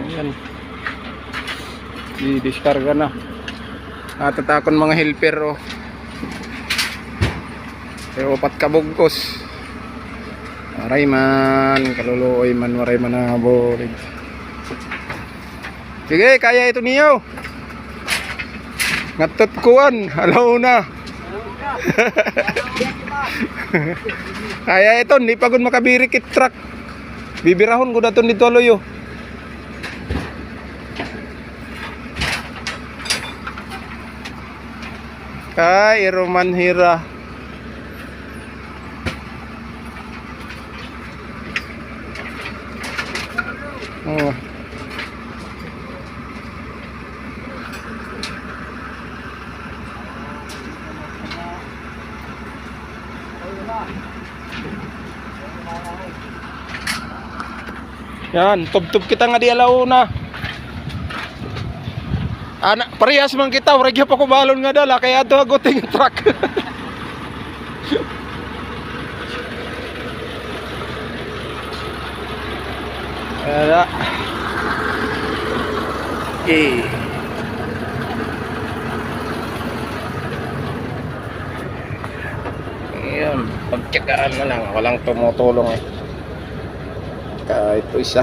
Ayan. Di-discarga na. At tatakon mga helper oh. Pero upat kabugkos. Aray man, kaluluoy man, waray man na borig. Sige, kaya ito niyo. Ngatot kuan, alaw na. Kaya ito, hindi pagod makabirikit truck. Bibirahon ko daton dito aloyo. Kay Roman Hira. Oh. Yan, tub-tub kita nga di alaw na. Anak, parehas man kita, waragya pa ko balon nga dala, kaya ito agoting truck. Ada. Okay. Ayan, pagtsagaan na lang, walang tumutulong eh. Ito isa.